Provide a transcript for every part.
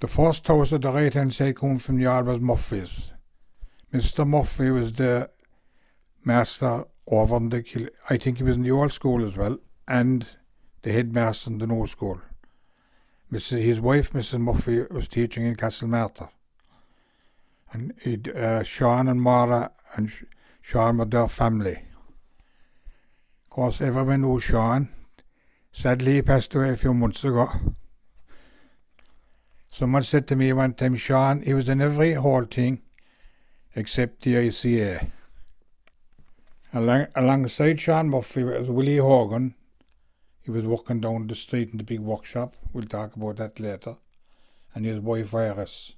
The first house at the right hand side coming from the yard was Murphy's. Mr. Murphy was the master over in I think he was in the old school as well, and the headmaster in the new school. His wife, Mrs. Murphy, was teaching in Castlemartyr. And Sean and Mara and Sean were their family. Of course, everyone knew Sean. Sadly, he passed away a few months ago. Someone said to me one time, Sean, he was in every whole thing except the ICA. Alongside Sean Murphy was Willie Hogan. He was working down the street in the big workshop. We'll talk about that later. And his wife Iris.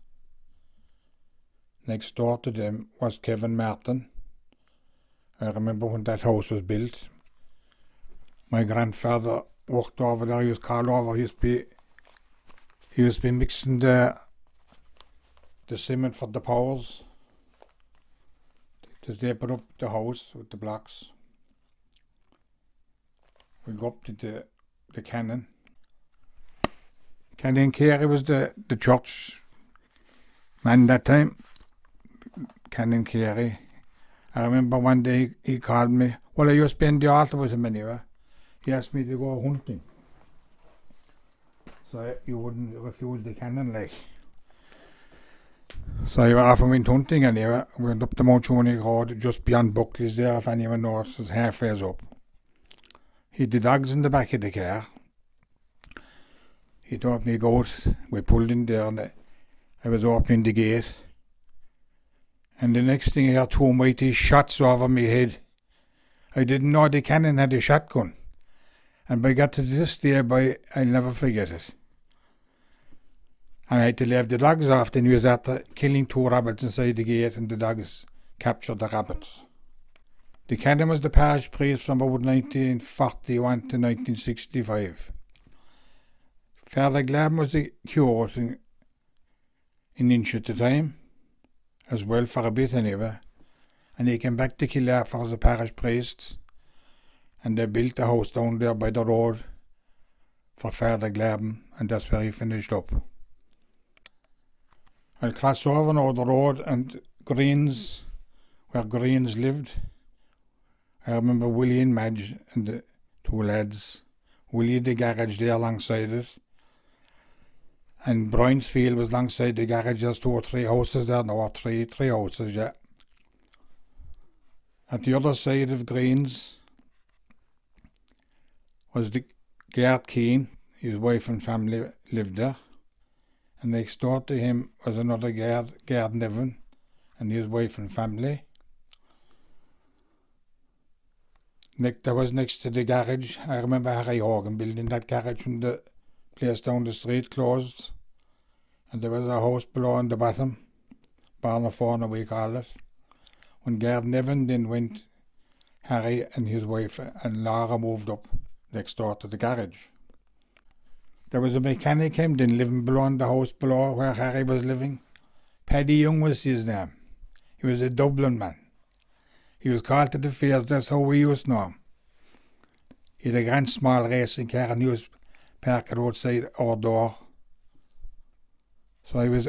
Next door to them was Kevin Martin. I remember when that house was built. My grandfather worked over there. He was called over. He used to be mixing the cement for the powers. They put up the house with the blocks. We go up to the Canon. Canon Carey was the church man that time. Canon Carey. I remember one day he called me. Well, I used to be in the altar with him anyway. He asked me to go hunting. So you wouldn't refuse the Canon, like. So I often went hunting anyway. We went up the Mount Chunic Road, just beyond Buckley's there, if anyone knows, it's halfway up. He had the dogs in the back of the car. He told me to go out. We pulled in there and I was opening the gate. And the next thing I heard two mighty shots over my head. I didn't know the Canon had a shotgun. And by got to this day, I'll never forget it. And I had to leave the dogs off. Then he was after killing two rabbits inside the gate, and the dogs captured the rabbits. The Canon was the parish priest from about 1941 to 1965. Father Glabben was the curate in Inch at the time, as well for a bit anyway. And he came back to Kildare as a parish priest. And they built a house down there by the road for Father Glabben, and that's where he finished up. I'll cross over now the road and Greens, where Greens lived. I remember Willie and Madge and the two lads. Willie the garage there alongside it. And Brownsfield was alongside the garage. There's 2 or 3 houses there now, or three houses, yeah. At the other side of Greens was the Gert Keane. His wife and family lived there. And next door to him was another Gerd Nevin and his wife and family. That was next to the garage. I remember Harry Hogan building that garage when the place down the street closed. And there was a house below on the bottom, Barnafauna we call it. When Gerd Nevin then went, Harry and his wife and Laura moved up next door to the garage. There was a mechanic came then living below in the house below where Harry was living. Paddy Young was his name. He was a Dublin man. He was called to the fairs, that's how we used to know him. He had a grand small racing car and he was parked outside our door. So he was,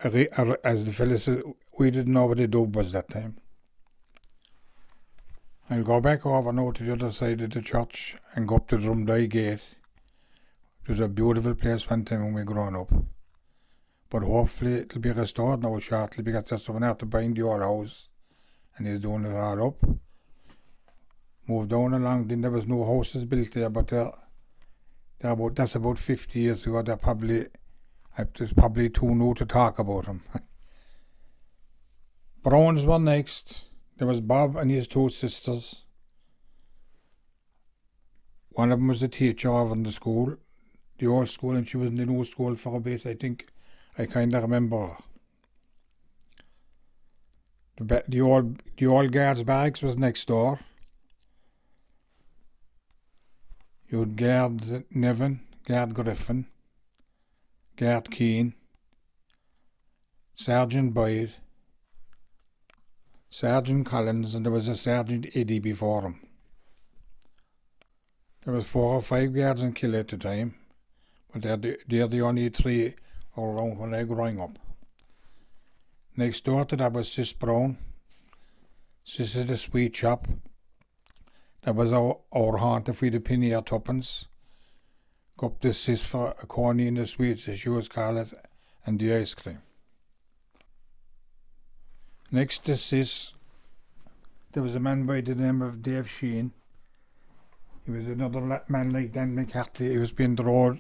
as the fellow said, we didn't know what the dub was that time. I'll go back over now to the other side of the church and go up to Drumdye Gate. It was a beautiful place one time when we grown up. But hopefully it'll be restored now shortly because there's someone out to buying the old house and he's doing it all up. Moved down along, then there was no houses built there, but that's about 50 years ago. It's probably too new to talk about them. Browns were next. There was Bob and his 2 sisters. One of them was a teacher over in the school, the old school, and she was in the new school for a bit, I think. I kind of remember her. The old guards barracks was next door. You had Gerd Nevin, Gerd Griffin, Gerd Keane, Sergeant Boyd, Sergeant Collins, and there was a Sergeant Eddie before him. There was 4 or 5 guards in Kildare at the time, but they're the only 3 all around when I was growing up. Next door to that was Sis Brown. Sis is the sweet shop. That was our haunt if we had a penny or tuppence. Go up to Sis for a corny and the sweets, as she was called it, and the ice cream. Next to Sis, there was a man by the name of Dave Sheehan. He was another man like Dan McCarthy. He was being the road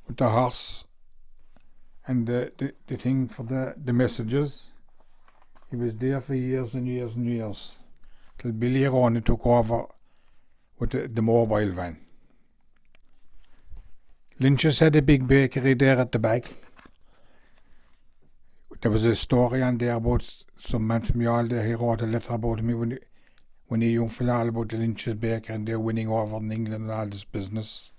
with the horse and the thing for the messages. He was there for years and years and years, till Billy Roney took over with the mobile van. Lynch's had a big bakery there at the back. There was a story on there about some man from Yale there. He wrote a letter about me when he young fella about the Lynch's bakery and they're winning over in England and all this business.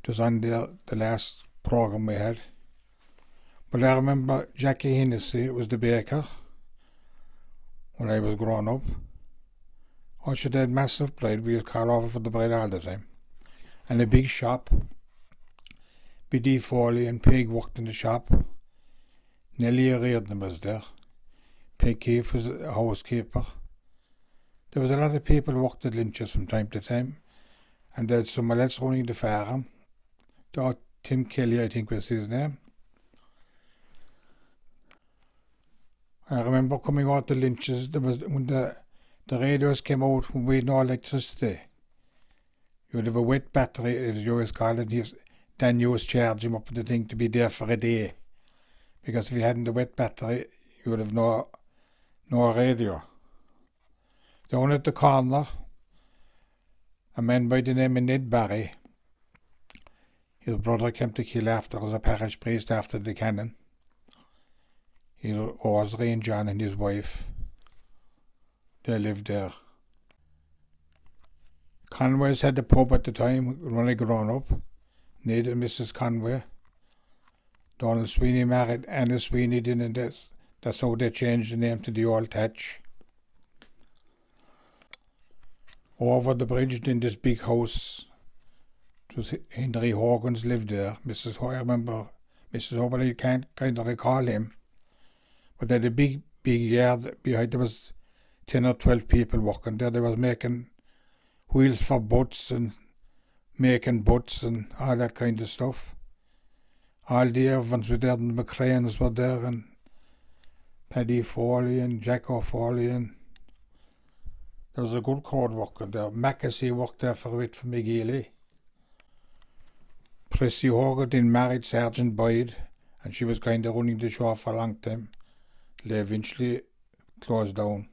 It was on there the last program we had. But I remember Jackie Hennessy was the baker when I was growing up. Oh, she had massive bread. We used to call over for the bread all the time. And a big shop. B.D. Foley and Peg worked in the shop. Nellie Reardon was there. Peg Keefe was a housekeeper. There was a lot of people who worked at Lynch's from time to time. And there was someone else running the farm. Tim Kelly, I think was his name. I remember coming out to Lynch's, there was when the radios came out when we had no electricity. You would have a wet battery, as you always call it. Then you was charging him up with the thing to be there for a day. Because if you hadn't a wet battery, you would have no radio. Down at the corner, a man by the name of Ned Barry, his brother came to kill after as a parish priest after the cannon. He Rosemary and John and his wife, they lived there. Conway's had the pub at the time when I grown up. Ned and Mrs. Conway. Donald Sweeney married Anna Sweeney, and that's how they changed the name to the Old Thatch. Over the bridge in this big house, it was Henry Horgan's lived there. I remember Mrs. Hogan, I can't kind of recall him. But they had a big yard behind. There was 10 or 12 people working there. They was making wheels for boats and making boats and all that kind of stuff. All the Evans were there, and the McCranes were there, and Paddy Foley and Jack O'Foley, and there was a good crowd working there. Mackesy worked there for a bit for McGeely. Prissy Hogan married Sergeant Boyd, and she was kind of running the show for a long time. They eventually closed down.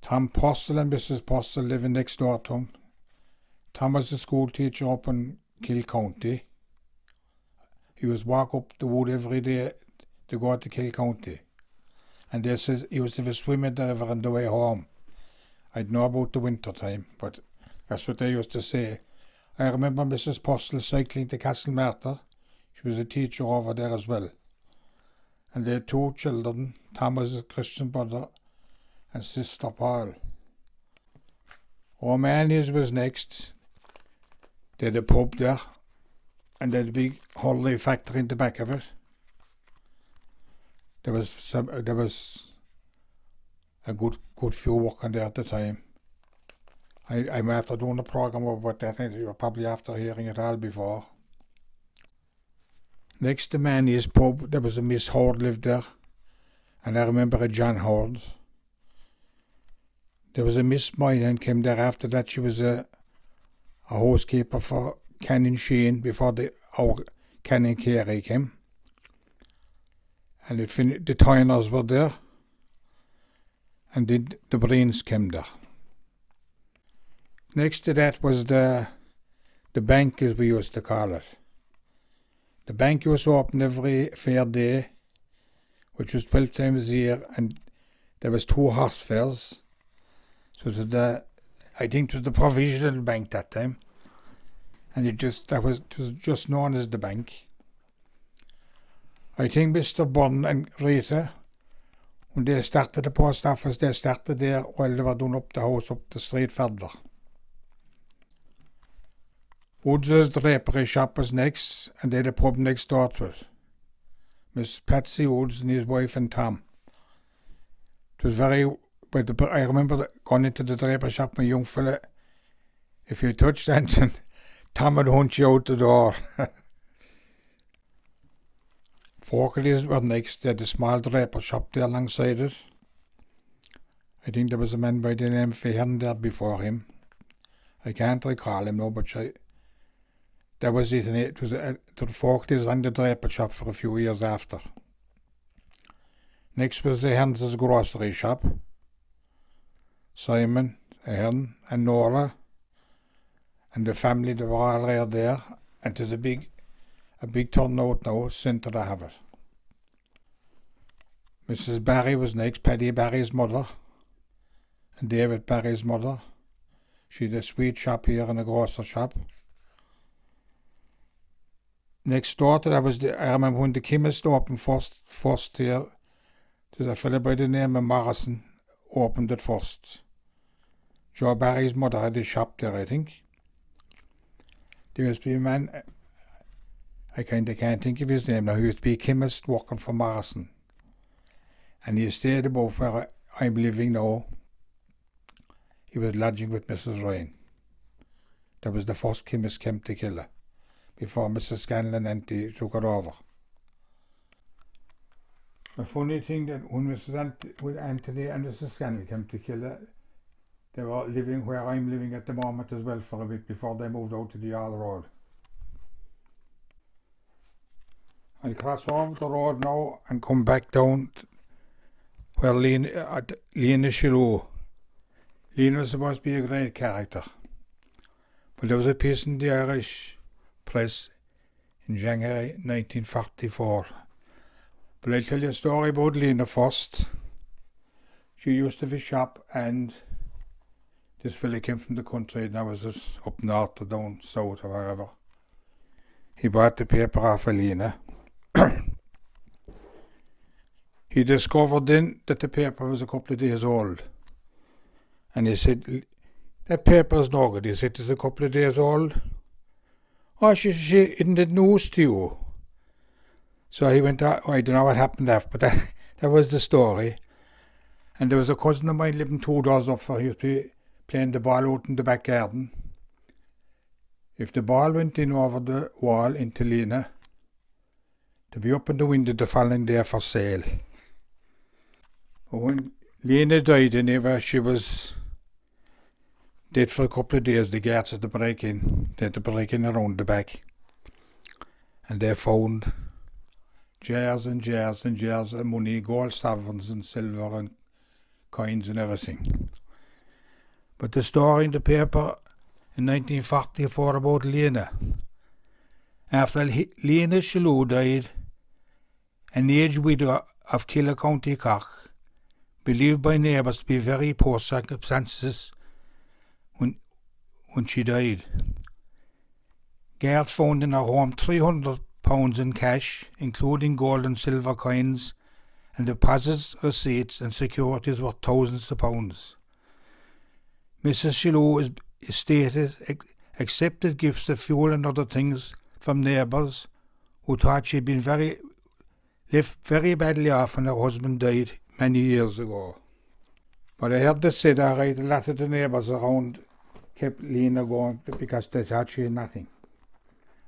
Tom Postle and Mrs. Postle living next door to him. Tom was a school teacher up in Kill County. He was walk up the wood every day to go to Kill County. And they says he used to have a swim in the river on the way home. I'd know about the winter time, but that's what they used to say. I remember Mrs. Postle cycling to Castlemartyr. She was a teacher over there as well. And they had 2 children. Tom was a Christian brother and Sister Paul. O'Mahony's was next. They had a pub there, and they had a big holiday factory in the back of it. There was a good few working there at the time. I'm after doing a program about that. I think you were probably after hearing it all before. Next to Manny's pub, there was a Miss Horde lived there, and I remember a John Horde. There was a Miss Moynihan came there after that. She was a housekeeper for Canon Sheen before our Canon Carey came. And the Toyners were there, and the Breens came there. Next to that was the bank, as we used to call it. The bank was open every fair day, which was 12 times a year, and there was 2 horse fairs. So it was I think it was the provisional bank that time, and it was just known as the bank. I think Mr. Byrne and Rita, when they started the post office, they started there while they were doing up the house up the street further. Woods' drapery shop was next, and they had a pub next door to it. Miss Patsy Woods and his wife and Tom. It was very, but I remember going into the drapery shop, my young fella, if you touched anything, Tom would hunt you out the door. Fogarty's were next. They had a small draper shop there alongside it. I think there was a man by the name of Fairn there before him. I can't recall him now, but that was it. And it was the Fogarty's and the draper shop for a few years after. Next was the Hearns' grocery shop. Simon, Ahern, and Nora, and the family, they were all right there. And there's a big turnout now, centre to have it. Mrs. Barry was next, Paddy Barry's mother, and David Barry's mother. She had a sweet shop here and a grocer shop. Next door to that was I remember when the chemist opened first here. There's a fellow by the name of Morrison opened it first. Joe Barry's mother had a shop there, I think. There used to be a man, I can't think of his name now, he used to be a chemist working for Morrison. And he stayed above where I'm living now. He was lodging with Mrs. Ryan. That was the first chemist came to Killer, before Mrs. Scanlon and he took it over. The funny thing that when with Anthony and Mrs. Scanlon came to Killer, they were living where I'm living at the moment as well for a bit before they moved out to the All Road. I'll cross over the road now and come back down where Lena Shillue. Lena was supposed to be a great character. But there was a piece in the Irish press in January 1944. But I'll tell you a story about Lena first. She used to have a shop, and this fella came from the country, and I was up north or down south or wherever. He bought the paper off of Lena. He discovered then that the paper was a couple of days old. And he said, that paper's no good. He said, it's a couple of days old. Oh, she isn't it news to you? So he went out, I don't know what happened after, but that was the story. And there was a cousin of mine living 2 doors up for, he used to be playing the ball out in the back garden. If the ball went in over the wall into Lena, to be up in the window the following day for sale. But when Lena died, anyway, she was dead for a couple of days. The guards had to break in. They had to break in around the back. And they found jars and jars and jars of money, gold sovereigns and silver and coins and everything. But the story in the paper in 1944 about Lena. After Lena Shillue died, an aged widow of Killer, County Cork, believed by neighbours to be very poor circumstances when she died. Guards found in her home £300 in cash, including gold and silver coins, and deposits, receipts and securities worth thousands of pounds. Mrs. Shillue is stated accepted gifts of fuel and other things from neighbours who thought she'd been left very badly off when her husband died many years ago. But I heard they said, all right, a lot of the neighbours around kept Lena going because they thought she had nothing.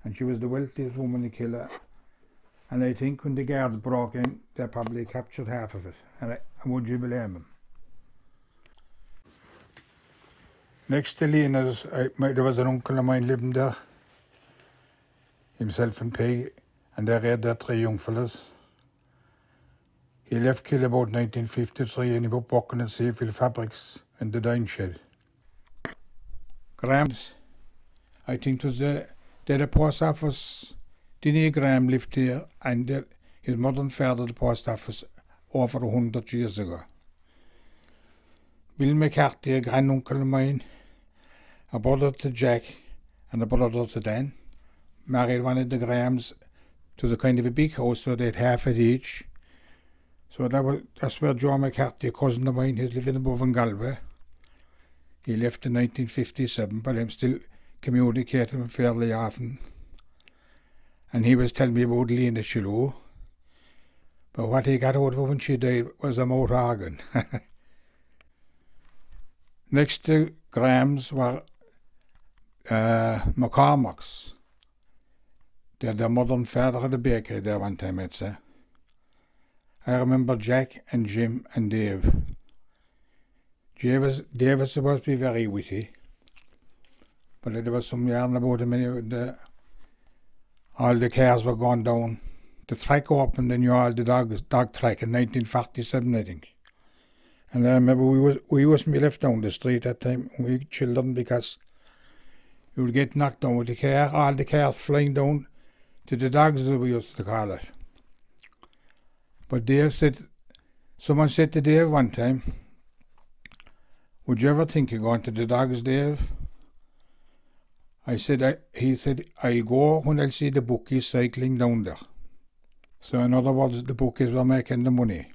And she was the wealthiest woman in Killer. And I think when the guards broke in, they probably captured half of it. And would you blame them? Next to Lena's, there was an uncle of mine living there, himself and Peg, and they had their 3 young fellas. He left Killer about 1953 and he was working in Seafield Fabrics in the dyeing shed. Graham, I think it was the post office. Denny Graham lived here, and his mother and father at the post office over 100 years ago. Bill McCarthy, a granduncle of mine, a brother to Jack and a brother to Dan, married one of the Grahams. It was a kind of a big house, so they had half at each. So that's where Joe McCarthy, a cousin of mine, he's living above in Galway. He left in 1957, but I'm still communicated with him fairly often. And he was telling me about Lena Shiloh. But what he got out of her when she died was a motor organ. Next to Graham's were McCormack's. They had their mother and father at the bakery there one time, I'd say. I remember Jack and Jim and Dave. Dave was supposed to be very witty, but there was some yarn about him. All the cars were gone down. The track opened and all the dog track in 1947, I think. And I remember we wasn't be left down the street that time, we children, because you would get knocked down with the car, all the cars flying down to the dogs, as we used to call it. But someone said to Dave one time, "Would you ever think of going to the dogs, Dave?" He said, "I'll go when I'll see the bookies cycling down there." So in other words, the bookies were making the money.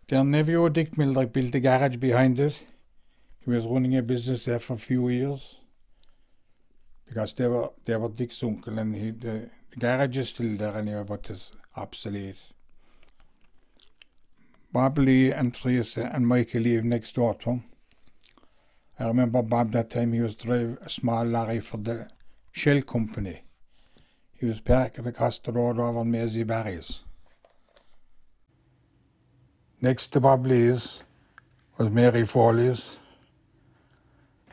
Their nephew, Dick Mildred, built a garage behind it. He was running a business there for a few years, because they were Dick's uncle, and the garage is still there anyway, but it's obsolete. Bob Lee and Teresa and Michael live next door to him. I remember Bob that time he was driving a small lorry for the Shell Company. He was parked across the road over on Maisie Barry's. Next to Bob Lee's was Mary Foley's.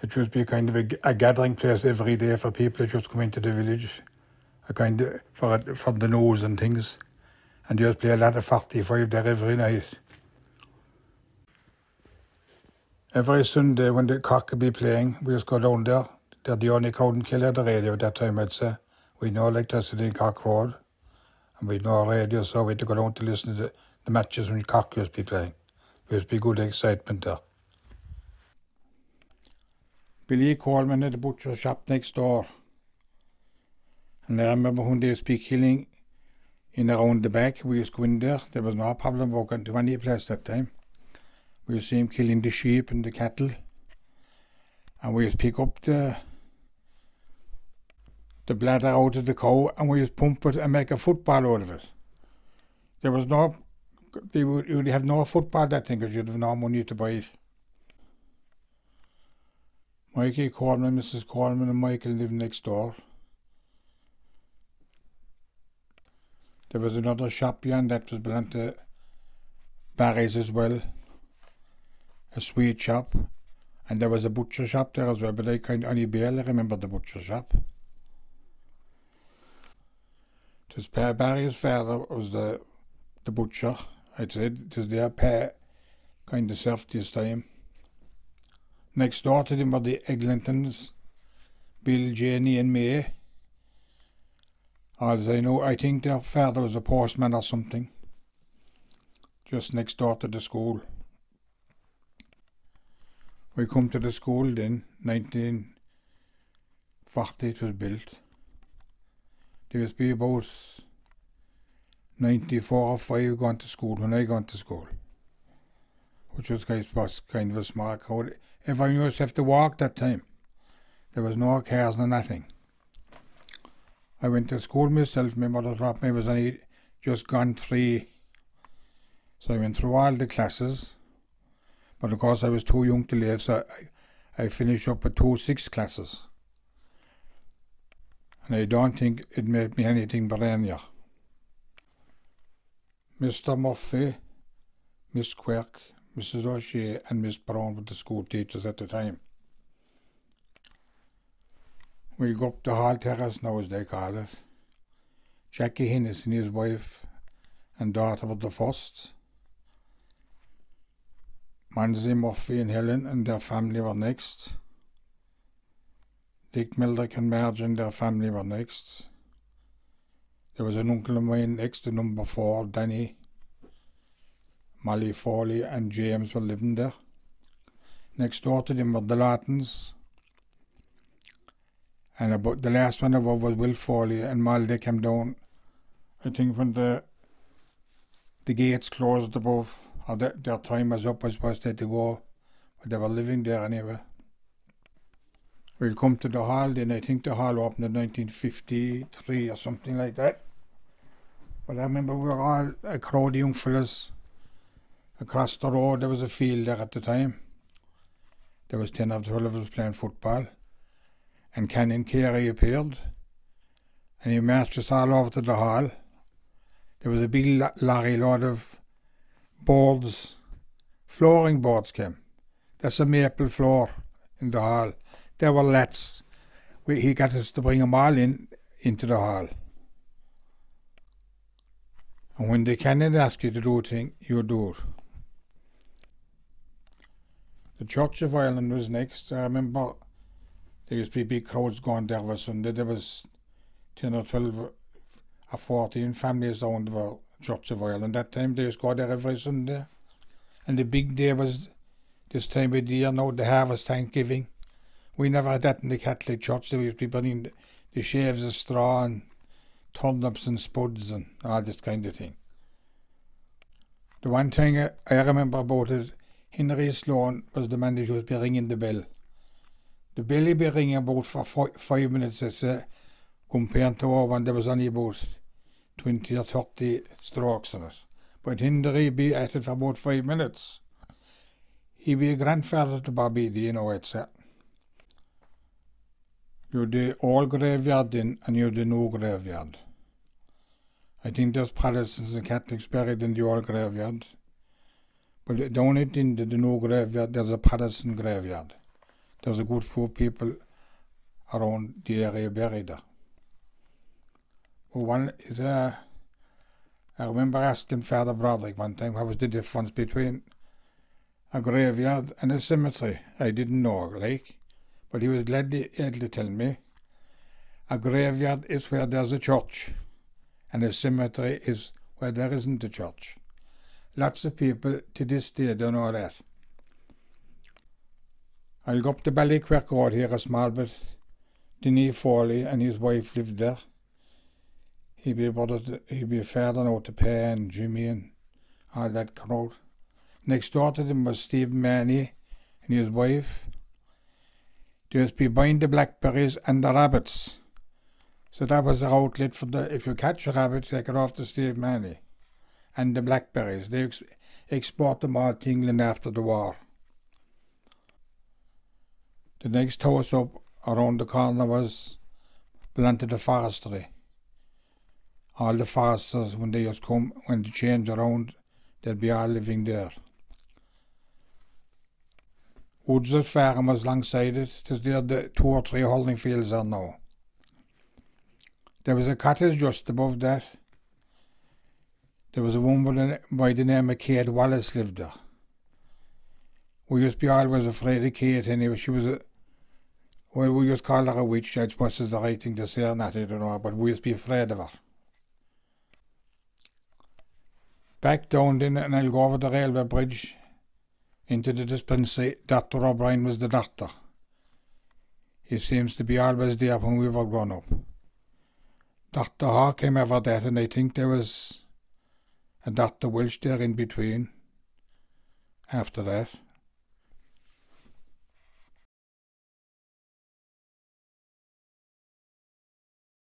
It used to be kind of a gathering place every day for people that just come into the village, a kind of for the news and things. And they used to play a lot of 45 there every night. Every Sunday when the cock could be playing, we just go down there. They're the only crowd in Kildare at the radio at that time, I'd say. We had no electricity in Cork Road, and we had no radio, so we had to go down to listen to the matches when Cork used to be playing. There used to be good excitement there. Billy Coleman had a butcher shop next door. And I remember when they used to be killing in around the back, we used to go in there. There was no problem walking to any place that time. We used to see him killing the sheep and the cattle. And we used to pick up the bladder out of the cow, and we used to pump it and make a football out of it. There was you would have no football that thing, because you'd have no money to buy it. Mikey Coleman, Mrs. Coleman and Michael lived next door. There was another shop beyond that was belonged to Barry's as well, a sweet shop, and there was a butcher shop there as well, but I only barely remember the butcher shop. It was Barry's father was the butcher, I'd say. It was their pay kind of served this time. Next door to them were the Eglintons, Bill, Janie and May. As I know, I think their father was a postman or something, just next door to the school. We come to the school then, 1940 it was built. There used to be about 94 or 5 going to school when I got to school, which was kind of a small crowd. Everyone used to have to walk that time. There was no cars, no nothing. I went to school myself. My mother taught me I was only just gone 3. So I went through all the classes. But of course I was too young to leave, so I finished up with 2 6 classes. And I don't think it made me anything but earlier. Mr. Murphy, Miss Quirk, Mrs. O'Shea and Miss Brown were the school teachers at the time. We'll go up the Hall Terrace now, as they call it. Jackie Hinnis and his wife and daughter were the first. Manzi Murphy and Helen and their family were next. Dick Mildred and Marge and their family were next. There was an uncle of mine next to number 4, Danny. Molly Foley and James were living there. Next door to them were the Lawtons. And about the last one above was Will Foley and Molly. They came down, I think, when the gates closed above, or their time was up, I suppose they had to go, but they were living there anyway. We'll come to the hall then. I think the hall opened in 1953 or something like that. But I remember we were all a crowd of young fellas. Across the road there was a field there at the time. There was 10 or 12 of us playing football. And Canon Carey appeared. And he marched us all over to the hall. There was a big lorry load of boards, flooring boards came. That's a maple floor in the hall. There were lats. He got us to bring them all into the hall. And when the canon ask you to do a thing, you do it. The Church of Ireland was next. I remember there used to be big crowds going there every Sunday. There was 10 or 12 or 14 families around the Church of Ireland. That time they used to go there every Sunday. And the big day was this time of the year now, the harvest Thanksgiving. We never had that in the Catholic Church. There used to be burning the shaves of straw and turnips and spuds and all this kind of thing. The one thing I remember about it, Henry Sloan was the man that used to be ringing the bell. The bell would be ringing about for 5 minutes, I say, compared to our one, there was only about 20 or 30 strokes in it. But Henry would be at it for about 5 minutes. He'd be a grandfather to Bobby D, you know, I'd say. You had the old graveyard in and you had the new graveyard. I think there's Protestants and Catholics buried in the old graveyard. But down it in the new graveyard, there's a Protestant graveyard. There's a good few people around the area buried there. Well, one is I remember asking Father Broderick one time what was the difference between a graveyard and a cemetery. I didn't know, like, but he was glad to tell me. A graveyard is where there's a church, and a cemetery is where there isn't a church. Lots of people to this day don't know that. I'll go up to Ballyquirk Road here a small bit. Denis Foley and his wife lived there. He'd be a father now to Pay and Jimmy and all that crowd. Next door to them was Steve Manny and his wife. They used to be buying the blackberries and the rabbits. So that was their outlet for if you catch a rabbit, take it off to Steve Manny. And the blackberries, they export them all to England after the war. The next house up around the corner belonged to the forestry. All the foresters, when they used to come, when they change around, they'd be all living there. Woodsley Farm was alongside it. There's the 2 or 3 holding fields there now. There was a cottage just above that. There was a woman by the name of Kate Wallace lived there. We used to be always afraid of Kate anyway. She was we used to call her a witch. I suppose it's the right thing to say or not, I don't know, but we used to be afraid of her. Back down then, and I'll go over the railway bridge into the dispensary. Dr. O'Brien was the doctor. He seems to be always there when we were growing up. Dr. Hawk came over that, and I think there was a Dr. Welch there in between after that.